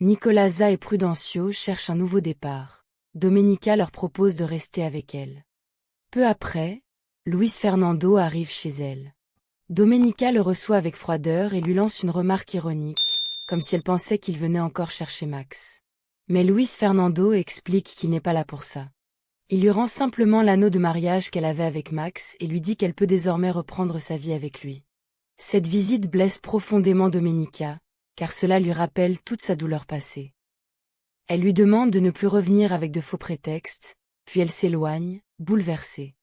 Nicolasa et Prudencio cherchent un nouveau départ. Domenica leur propose de rester avec elle. Peu après, Luis Fernando arrive chez elle. Domenica le reçoit avec froideur et lui lance une remarque ironique, comme si elle pensait qu'il venait encore chercher Max. Mais Luis Fernando explique qu'il n'est pas là pour ça. Il lui rend simplement l'anneau de mariage qu'elle avait avec Max et lui dit qu'elle peut désormais reprendre sa vie avec lui. Cette visite blesse profondément Domenica, car cela lui rappelle toute sa douleur passée. Elle lui demande de ne plus revenir avec de faux prétextes, puis elle s'éloigne, bouleversée.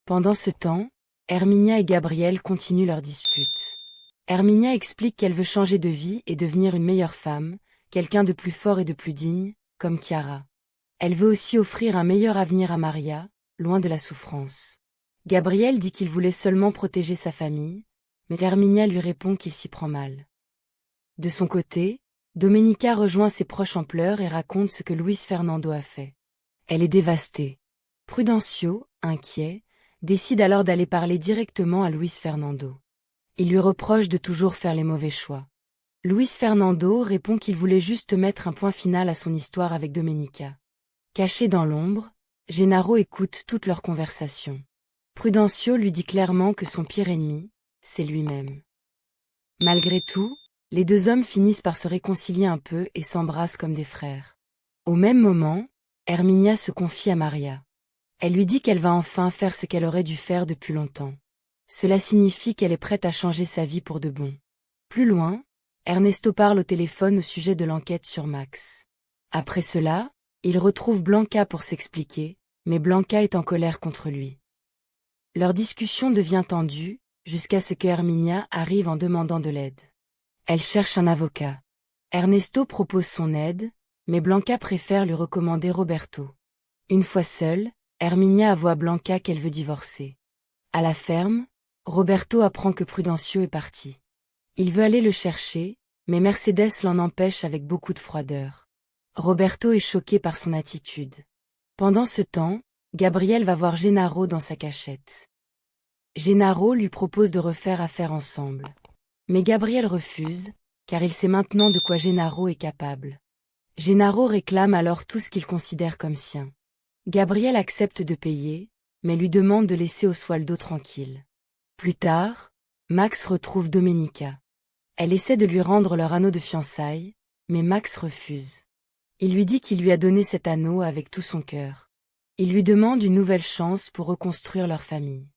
Pendant ce temps, Herminia et Gabriel continuent leur dispute. Herminia explique qu'elle veut changer de vie et devenir une meilleure femme, quelqu'un de plus fort et de plus digne, comme Chiara. Elle veut aussi offrir un meilleur avenir à Maria, loin de la souffrance. Gabriel dit qu'il voulait seulement protéger sa famille, mais Herminia lui répond qu'il s'y prend mal. De son côté, Domenica rejoint ses proches en pleurs et raconte ce que Luis Fernando a fait. Elle est dévastée. Prudencio, inquiet, décide alors d'aller parler directement à Luis Fernando. Il lui reproche de toujours faire les mauvais choix. Luis Fernando répond qu'il voulait juste mettre un point final à son histoire avec Domenica. Caché dans l'ombre, Gennaro écoute toute leur conversation. Prudencio lui dit clairement que son pire ennemi, c'est lui-même. Malgré tout, les deux hommes finissent par se réconcilier un peu et s'embrassent comme des frères. Au même moment, Herminia se confie à Maria. Elle lui dit qu'elle va enfin faire ce qu'elle aurait dû faire depuis longtemps. Cela signifie qu'elle est prête à changer sa vie pour de bon. Plus loin, Ernesto parle au téléphone au sujet de l'enquête sur Max. Après cela, il retrouve Blanca pour s'expliquer, mais Blanca est en colère contre lui. Leur discussion devient tendue, jusqu'à ce que Herminia arrive en demandant de l'aide. Elle cherche un avocat. Ernesto propose son aide, mais Blanca préfère lui recommander Roberto. Une fois seule, Herminia avoue à Blanca qu'elle veut divorcer. À la ferme, Roberto apprend que Prudencio est parti. Il veut aller le chercher, mais Mercedes l'en empêche avec beaucoup de froideur. Roberto est choqué par son attitude. Pendant ce temps, Gabriel va voir Gennaro dans sa cachette. Gennaro lui propose de refaire affaire ensemble. Mais Gabriel refuse, car il sait maintenant de quoi Gennaro est capable. Gennaro réclame alors tout ce qu'il considère comme sien. Gabriel accepte de payer, mais lui demande de laisser Oswaldo tranquille. Plus tard, Max retrouve Domenica. Elle essaie de lui rendre leur anneau de fiançailles, mais Max refuse. Il lui dit qu'il lui a donné cet anneau avec tout son cœur. Il lui demande une nouvelle chance pour reconstruire leur famille.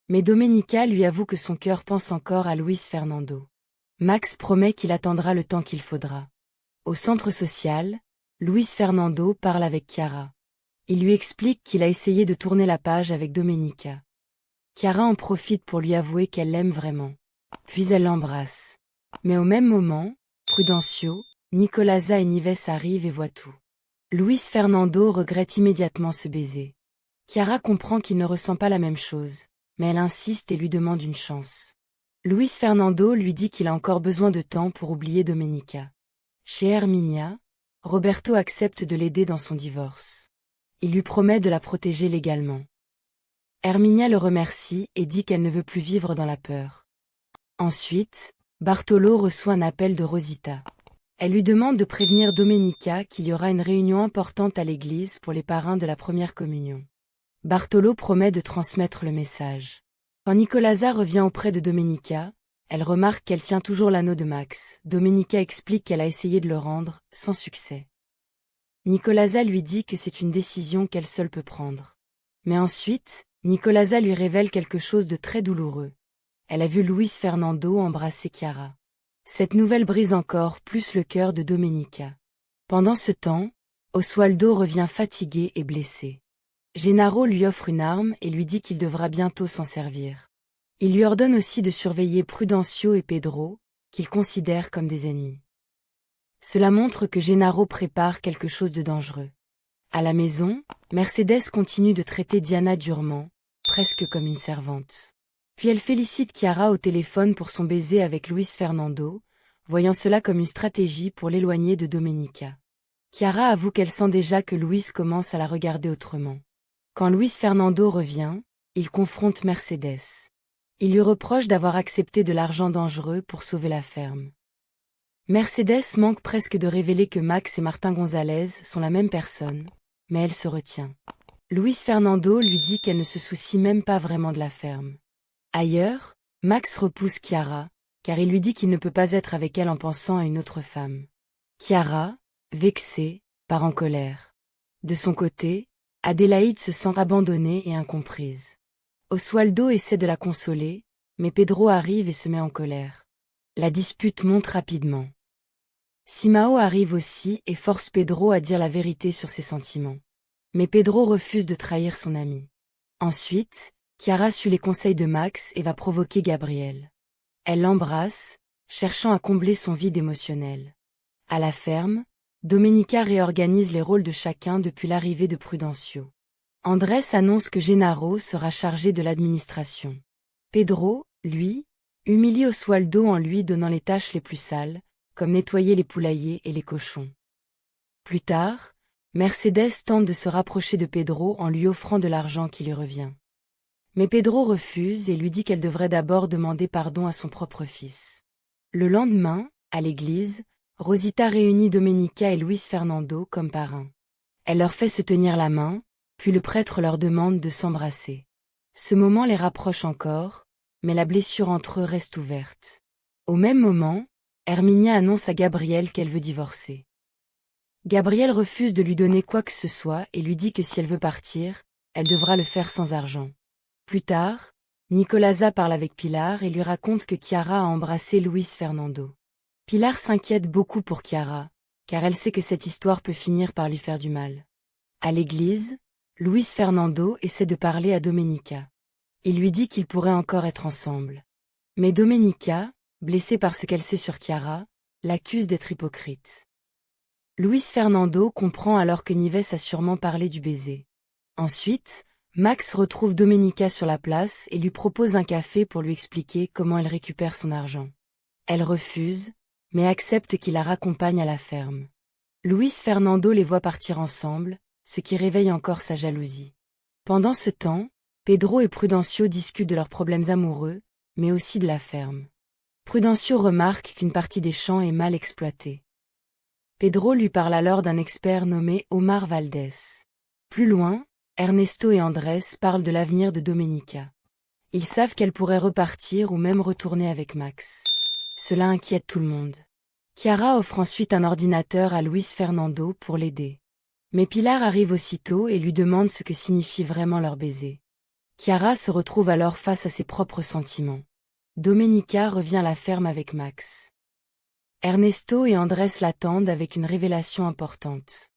Mais Domenica lui avoue que son cœur pense encore à Luis Fernando. Max promet qu'il attendra le temps qu'il faudra. Au centre social, Luis Fernando parle avec Chiara. Il lui explique qu'il a essayé de tourner la page avec Domenica. Chiara en profite pour lui avouer qu'elle l'aime vraiment. Puis elle l'embrasse. Mais au même moment, Prudencio, Nicolasa et Nives arrivent et voient tout. Luis Fernando regrette immédiatement ce baiser. Chiara comprend qu'il ne ressent pas la même chose, mais elle insiste et lui demande une chance. Luis Fernando lui dit qu'il a encore besoin de temps pour oublier Domenica. Chez Herminia, Roberto accepte de l'aider dans son divorce. Il lui promet de la protéger légalement. Herminia le remercie et dit qu'elle ne veut plus vivre dans la peur. Ensuite, Bartolo reçoit un appel de Rosita. Elle lui demande de prévenir Domenica qu'il y aura une réunion importante à l'église pour les parrains de la première communion. Bartolo promet de transmettre le message. Quand Nicolasa revient auprès de Domenica, elle remarque qu'elle tient toujours l'anneau de Max. Domenica explique qu'elle a essayé de le rendre, sans succès. Nicolasa lui dit que c'est une décision qu'elle seule peut prendre. Mais ensuite, Nicolasa lui révèle quelque chose de très douloureux. Elle a vu Luis Fernando embrasser Chiara. Cette nouvelle brise encore plus le cœur de Domenica. Pendant ce temps, Oswaldo revient fatigué et blessé. Gennaro lui offre une arme et lui dit qu'il devra bientôt s'en servir. Il lui ordonne aussi de surveiller Prudencio et Pedro, qu'il considère comme des ennemis. Cela montre que Gennaro prépare quelque chose de dangereux. À la maison, Mercedes continue de traiter Diana durement, presque comme une servante. Puis elle félicite Chiara au téléphone pour son baiser avec Luis Fernando, voyant cela comme une stratégie pour l'éloigner de Domenica. Chiara avoue qu'elle sent déjà que Luis commence à la regarder autrement. Quand Luis Fernando revient, il confronte Mercedes. Il lui reproche d'avoir accepté de l'argent dangereux pour sauver la ferme. Mercedes manque presque de révéler que Max et Martin Gonzalez sont la même personne, mais elle se retient. Luis Fernando lui dit qu'elle ne se soucie même pas vraiment de la ferme. Ailleurs, Max repousse Chiara, car il lui dit qu'il ne peut pas être avec elle en pensant à une autre femme. Chiara, vexée, part en colère. De son côté, Adélaïde se sent abandonnée et incomprise. Oswaldo essaie de la consoler, mais Pedro arrive et se met en colère. La dispute monte rapidement. Simao arrive aussi et force Pedro à dire la vérité sur ses sentiments. Mais Pedro refuse de trahir son ami. Ensuite, Chiara suit les conseils de Max et va provoquer Gabriel. Elle l'embrasse, cherchant à combler son vide émotionnel. À la ferme, Domenica réorganise les rôles de chacun depuis l'arrivée de Prudencio. Andrés annonce que Gennaro sera chargé de l'administration. Pedro, lui, humilie Oswaldo en lui donnant les tâches les plus sales, comme nettoyer les poulaillers et les cochons. Plus tard, Mercedes tente de se rapprocher de Pedro en lui offrant de l'argent qui lui revient. Mais Pedro refuse et lui dit qu'elle devrait d'abord demander pardon à son propre fils. Le lendemain, à l'église, Rosita réunit Domenica et Luis Fernando comme parrains. Elle leur fait se tenir la main, puis le prêtre leur demande de s'embrasser. Ce moment les rapproche encore, mais la blessure entre eux reste ouverte. Au même moment, Herminia annonce à Gabriel qu'elle veut divorcer. Gabriel refuse de lui donner quoi que ce soit et lui dit que si elle veut partir, elle devra le faire sans argent. Plus tard, Nicolasa parle avec Pilar et lui raconte que Chiara a embrassé Luis Fernando. Pilar s'inquiète beaucoup pour Chiara, car elle sait que cette histoire peut finir par lui faire du mal. À l'église, Luis Fernando essaie de parler à Domenica. Il lui dit qu'ils pourraient encore être ensemble. Mais Domenica, blessée par ce qu'elle sait sur Chiara, l'accuse d'être hypocrite. Luis Fernando comprend alors que Nives a sûrement parlé du baiser. Ensuite, Max retrouve Domenica sur la place et lui propose un café pour lui expliquer comment elle récupère son argent. Elle refuse, mais accepte qu'il la raccompagne à la ferme. Luis Fernando les voit partir ensemble, ce qui réveille encore sa jalousie. Pendant ce temps, Pedro et Prudencio discutent de leurs problèmes amoureux, mais aussi de la ferme. Prudencio remarque qu'une partie des champs est mal exploitée. Pedro lui parle alors d'un expert nommé Omar Valdés. Plus loin, Ernesto et Andrés parlent de l'avenir de Domenica. Ils savent qu'elle pourrait repartir ou même retourner avec Max. Cela inquiète tout le monde. Chiara offre ensuite un ordinateur à Luis Fernando pour l'aider. Mais Pilar arrive aussitôt et lui demande ce que signifie vraiment leur baiser. Chiara se retrouve alors face à ses propres sentiments. Domenica revient à la ferme avec Max. Ernesto et Andrés l'attendent avec une révélation importante.